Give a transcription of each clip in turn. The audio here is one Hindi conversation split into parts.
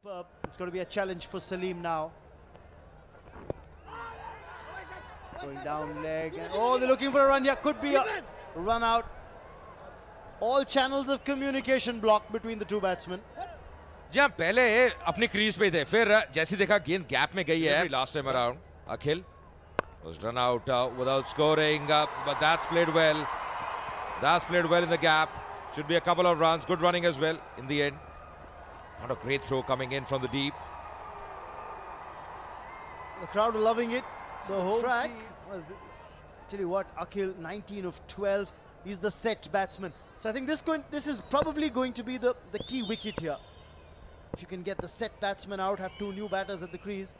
It's going to be a challenge for Salim now. Going down leg. And, oh, they're looking for a run. Yeah, could be a run out. All channels of communication blocked between the two batsmen. जहाँ पहले अपनी क्रीज पे थे, फिर जैसी देखा गेंद गैप में गई है last time around. Akhil was run out without scoring, but that's played well. That's played well in the gap. Should be a couple of runs. Good running as well in the end. Not a great throw coming in from the deep. The crowd are loving it. The whole track. Well, tell you what, Akhil, 19 of 12. He's the set batsman. So I think this is probably going to be the key wicket here. If you can get the set batsman out, have two new batters at the crease.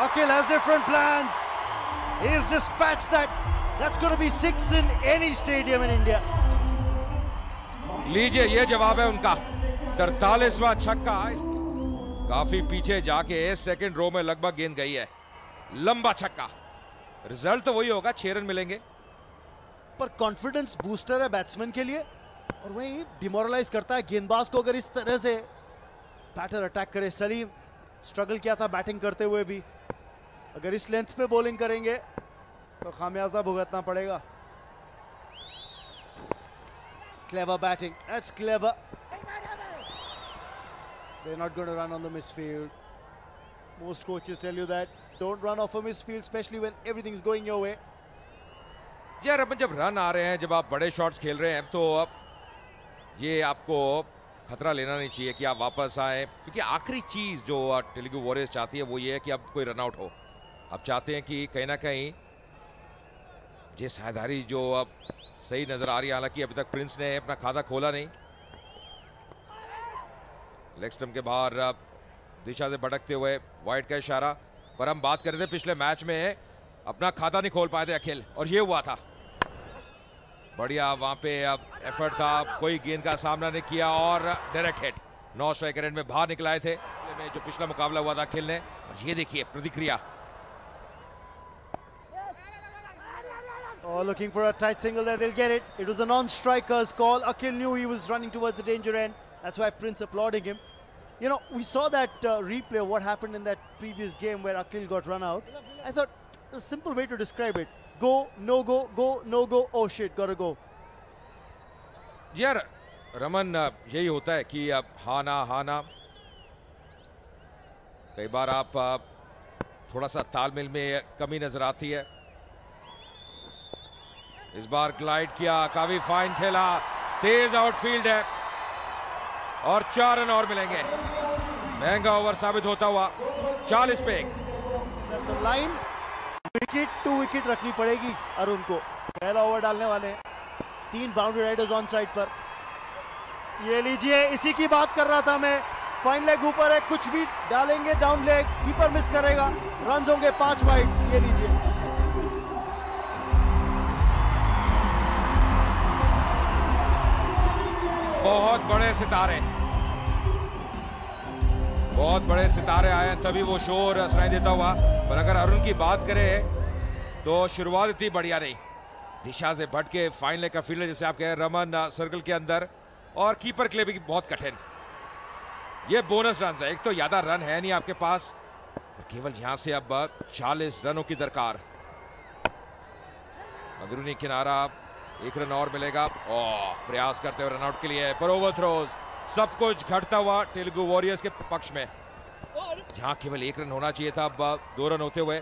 Akhil has different plans. He's dispatched that. That's going to be 6 in any stadium in India. लीजिए, ये जवाब है उनका. 43वां छक्का. काफी पीछे जाके सेकंड रो में लगभग गेंद गई है. लंबा छक्का. रिजल्ट तो वही होगा, 6 रन मिलेंगे. पर कॉन्फिडेंस बूस्टर है बैट्समैन के लिए, और वही डिमोरलाइज करता है गेंदबाज को अगर इस तरह से बैटर अटैक करे. सलीम स्ट्रगल किया था बैटिंग करते हुए भी. अगर इस लेंथ पे बॉलिंग करेंगे तो खामियाजा भुगतना पड़ेगा. Clever batting. That's clever. They're not going to run on the misfield. Most coaches tell you that. Don't run off a misfield, especially when everything's going your way. यार अपन जब रन आ रहे हैं, जब आप बड़े शॉट्स खेल रहे हैं, तो अब ये आपको खतरा लेना नहीं चाहिए कि आप वापस आए, क्योंकि आखिरी चीज जो तेलुगु वॉरियर्स चाहती है वो ये है कि अब कोई रन आउट हो. अब चाहते हैं कि कहीं ना कहीं ये साझेदारी जो अब सही नजर आ रही है. हालांकि अभी तक प्रिंस ने अपना खाता खोला नहीं. लेग स्टंप के बाहर दिशा से भटकते हुए वाइड का इशारा. पर हम बात कर रहे थे पिछले मैच में अपना खाता नहीं खोल पाए थे अखिल, और ये हुआ था. बढ़िया वहां पे अब एफर्ट था, कोई गेंद का सामना नहीं किया और डायरेक्ट हिट. 9 स्ट्राइक रेट में बाहर निकलाए थे में जो पिछला मुकाबला हुआ था अखिल ने. और ये देखिए प्रतिक्रिया. Oh, looking for a tight single there, they'll get it. It was a non-striker's call. Akhil knew he was running towards the danger end. That's why Prince applauding him. You know, we saw that replay of what happened in that previous game where Akhil got run out. I thought a simple way to describe it. Go, no go, go, no go, oh shit, gotta go. यार रमन, यही होता है कि अब हाँ ना. कई बार आप थोड़ा सा तालमेल में कमी नजर आती है. इस बार ग्लाइड किया, काफी फाइन खेला, तेज आउटफील्ड है और 4 रन और मिलेंगे. महंगा ओवर साबित होता हुआ 40 पे 1. लाइन विकेट टू विकेट रखनी पड़ेगी अरुण को. पहला ओवर डालने वाले हैं. 3 बाउंड्री राइडर्स ऑन साइड पर. ये लीजिए, इसी की बात कर रहा था मैं. फाइन लेग ऊपर है, कुछ भी डालेंगे डाउन लेग, कीपर मिस करेगा, रन होंगे 5 वाइड. ये लीजिए, बहुत बड़े सितारे आए हैं, तभी वो शोर सुनाई देता हुआ. पर अगर अरुण की बात करें तो शुरुआत इतनी बढ़िया नहीं. दिशा से भटके फाइन लेग का फील्डर, जैसे आप कह रहे हैं, रमन सर्कल के अंदर, और कीपर के लिए भी बहुत कठिन. ये बोनस रन है. एक तो ज्यादा रन है नहीं आपके पास, केवल यहां से अब 40 रनों की दरकार. अंदरूनी किनारा, 1 रन और मिलेगा. प्रयास करते हुए रनआउट के लिए, पर ओवर थ्रोज, सब कुछ घटता हुआ तेलुगु वॉरियर्स के पक्ष में. जहां केवल 1 रन होना चाहिए था, अब 2 रन होते हुए.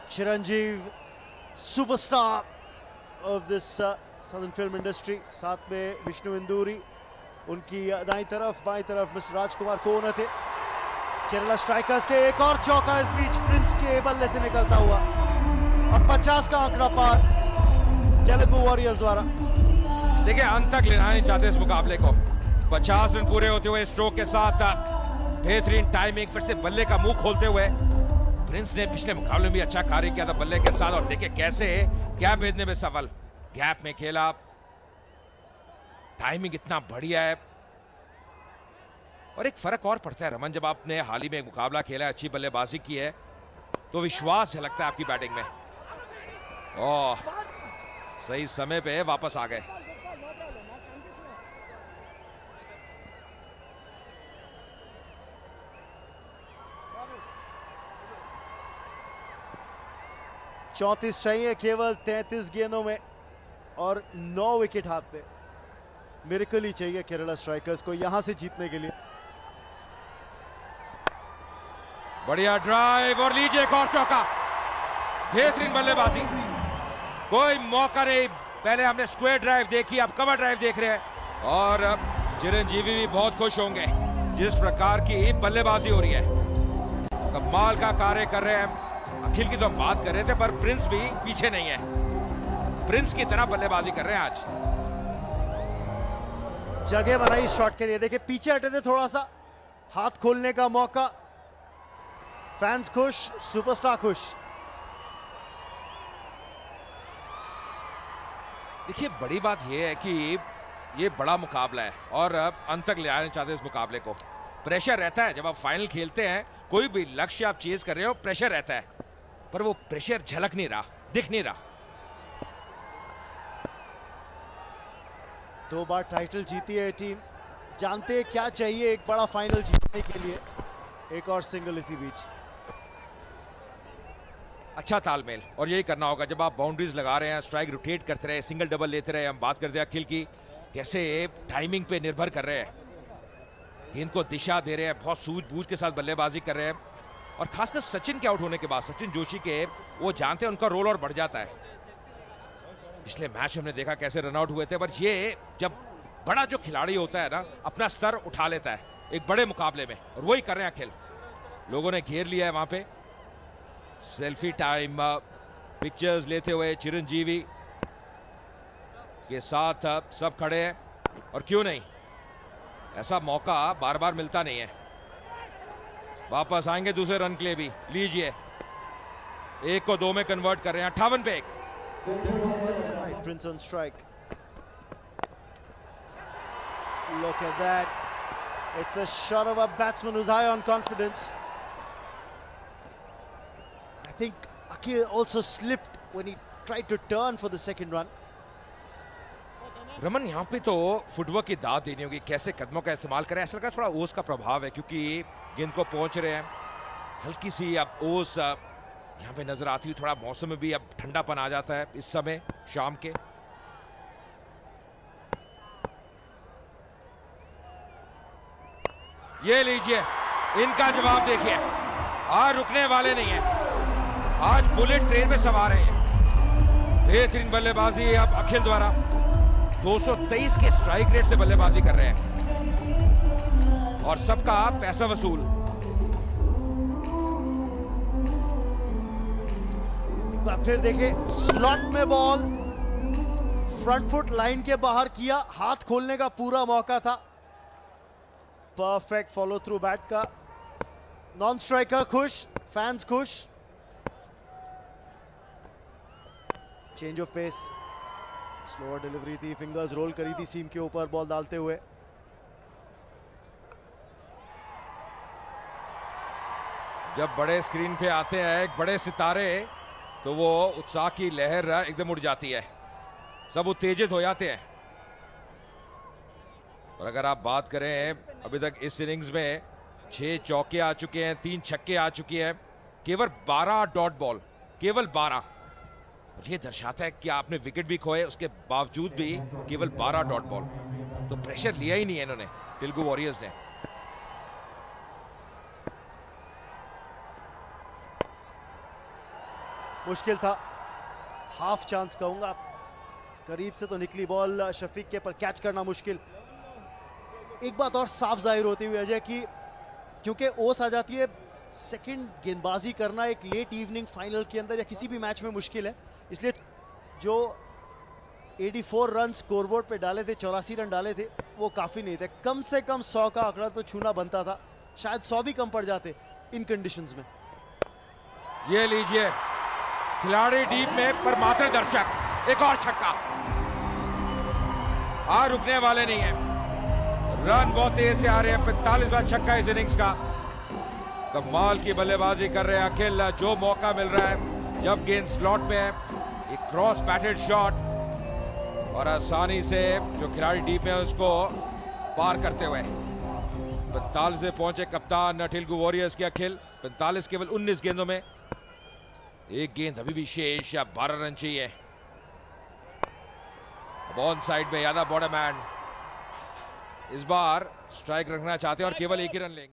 चिरंजीव, superstar of this southern film industry. साथ में विष्णु इंदूरी, उनकी दाईं तरफ बाईं तरफ मिस्टर राजकुमार कोहना थे. केरला स्ट्राइकर्स के एक और चौका इस बीच प्रिंस के बल्ले से निकलता हुआ. अब 50 का आंकड़ा पार तेलुगु वॉरियर्स द्वारा. देखिए, अंत तक लेना नहीं चाहते इस मुकाबले को. 50 रन पूरे होते हुए स्ट्रोक के साथ बेहतरीन टाइमिंग, फिर से बल्ले का मुंह खोलते हुए. प्रिंस ने पिछले मुकाबले में भी अच्छा कार्य किया था बल्ले के साथ, और देखिए कैसे गैप भेजने में सफल. गैप में खेला, टाइमिंग इतना बढ़िया है. और एक फर्क और पड़ता है रमन, जब आपने हाल ही में एक मुकाबला खेला है, अच्छी बल्लेबाजी की है, तो विश्वास झलकता है आपकी बैटिंग में। ओह, सही समय पे वापस आ गए। चौंतीस चाहिए केवल 33 गेंदों में और 9 विकेट हाथ पे। मिरेकल ही चाहिए केरला स्ट्राइकर्स को यहां से जीतने के लिए। बढ़िया ड्राइव और लीजिए एक और चौका। बेहतरीन बल्लेबाजी, कोई मौका नहीं। पहले हमने स्क्वायर ड्राइव देखी, अब कवर ड्राइव देख रहे हैं और चिरंजीवी भी बहुत खुश होंगे जिस प्रकार की बल्लेबाजी हो रही है। कमाल का कार्य कर रहे हैं। अखिल की तो हम बात कर रहे थे, पर प्रिंस भी पीछे नहीं है, प्रिंस की तरह बल्लेबाजी कर रहे हैं आज। जगह बनाई शॉट के लिए, देखिए पीछे हटे थे, थोड़ा सा हाथ खोलने का मौका। फैंस खुश, सुपरस्टार खुश। देखिए बड़ी बात यह है कि ये बड़ा मुकाबला है और अब अंत तक ले आना चाहते हैं इस मुकाबले को। प्रेशर रहता है जब आप फाइनल खेलते हैं, कोई भी लक्ष्य आप चेज कर रहे हो, प्रेशर रहता है, पर वो प्रेशर झलक नहीं रहा, दिख नहीं रहा। 2 बार टाइटल जीती है टीम, जानते हैं क्या चाहिए एक बड़ा फाइनल जीतने के लिए। एक और सिंगल इसी बीच। अच्छा तालमेल, और यही करना होगा जब आप बाउंड्रीज लगा रहे हैं, स्ट्राइक रोटेट करते रहे, सिंगल डबल लेते रहे। हम बात करते हैं अखिल की, कैसे टाइमिंग पे निर्भर कर रहे हैं, इनको दिशा दे रहे हैं, बहुत सूझबूझ के साथ बल्लेबाजी कर रहे हैं। और खासकर सचिन के आउट होने के बाद, सचिन जोशी के, वो जानते हैं उनका रोल और बढ़ जाता है। पिछले मैच हमने देखा कैसे रन आउट हुए थे, पर ये जब बड़ा जो खिलाड़ी होता है ना, अपना स्तर उठा लेता है एक बड़े मुकाबले में, और वही कर रहे हैं अखिल। लोगों ने घेर लिया है वहां पे। सेल्फी टाइम, पिक्चर्स लेते हुए चिरंजीवी के साथ सब खड़े हैं, और क्यों नहीं, ऐसा मौका बार बार मिलता नहीं है। वापस आएंगे दूसरे रन के लिए भी। लीजिए, 1 को 2 में कन्वर्ट कर रहे हैं, 58 पे 1। Prince on strike. Look at that. It's the shot of a batsman who's high on confidence. I think Akhil also slipped when he tried to turn for the second run. Raman, यहाँ पे तो फुटवर्क की दाद देनी होगी, कैसे कदमों का इस्तेमाल करें। ऐसा लगा थोड़ा ओस का प्रभाव है, क्योंकि गेंद को पहुंच रहे हैं, हल्की सी अब ओस यहाँ पे नजर आती हुई। थोड़ा मौसम में भी अब ठंडापन आ जाता है इस समय शाम के। ये लीजिए, इनका जवाब देखिए, आज रुकने वाले नहीं है, आज बुलेट ट्रेन में सवार हैं। बेहतरीन बल्लेबाजी अब अखिल द्वारा, 223 के स्ट्राइक रेट से बल्लेबाजी कर रहे हैं और सबका पैसा वसूल। फिर देखे स्लॉट में बॉल, फ्रंट फुट लाइन के बाहर किया, हाथ खोलने का पूरा मौका था। परफेक्ट फॉलो थ्रू बैट का। नॉन स्ट्राइकर खुश, फैंस खुश। Change of pace, slower delivery थी, फिंगर्स रोल करी थी सीम के ऊपर बॉल डालते हुए। जब बड़े स्क्रीन पे आते हैं एक बड़े सितारे, तो वो उत्साह की लहर एकदम उड़ जाती है, सब उत्तेजित हो जाते हैं। और अगर आप बात करें अभी तक इस इनिंग्स में 6 चौके आ चुके हैं, 3 छक्के आ चुके हैं, केवल 12 डॉट बॉल, केवल 12। और ये दर्शाता है कि आपने विकेट भी खोए, उसके बावजूद भी केवल 12 डॉट बॉल। तो प्रेशर लिया ही नहीं है इन्होंने, तेलुगु वॉरियर्स ने। मुश्किल था, हाफ चांस कहूंगा। करीब से तो निकली बॉल शफीक के, पर कैच करना मुश्किल। एक बात और साफ जाहिर होती हुई अजय की, क्योंकि ओस आ जाती है, सेकंड गेंदबाजी करना एक लेट इवनिंग फाइनल के अंदर या किसी भी मैच में मुश्किल है। इसलिए जो 84 रन स्कोरबोर्ड पे डाले थे, 84 रन डाले थे, वो काफी नहीं थे। कम से कम 100 का आंकड़ा तो छूना बनता था, शायद 100 भी कम पड़ जाते इन कंडीशंस में। ये लीजिए, खिलाड़ी डीप में पर मात्र दर्शक। एक और छक्का, रुकने वाले नहीं है। रन बहुत तेज से आ रहे हैं। 45 बार छक्का इस इनिंग्स का। कमाल की बल्लेबाजी कर रहे हैं अखिल। जो मौका मिल रहा है, जब गेंद स्लॉट में है, एक क्रॉस बैटेड शॉट और आसानी से जो खिलाड़ी डीप में है उसको पार करते हुए 45 से पहुंचे कप्तान तेलुगु वॉरियर्स के अखिल। 45 केवल 19 गेंदों में। एक गेंद अभी भी शेष। 12 रन चाहिए। ऑन साइड में यादव बॉर्डरमैन इस बार स्ट्राइक रखना चाहते हैं और केवल एक ही रन लेंगे।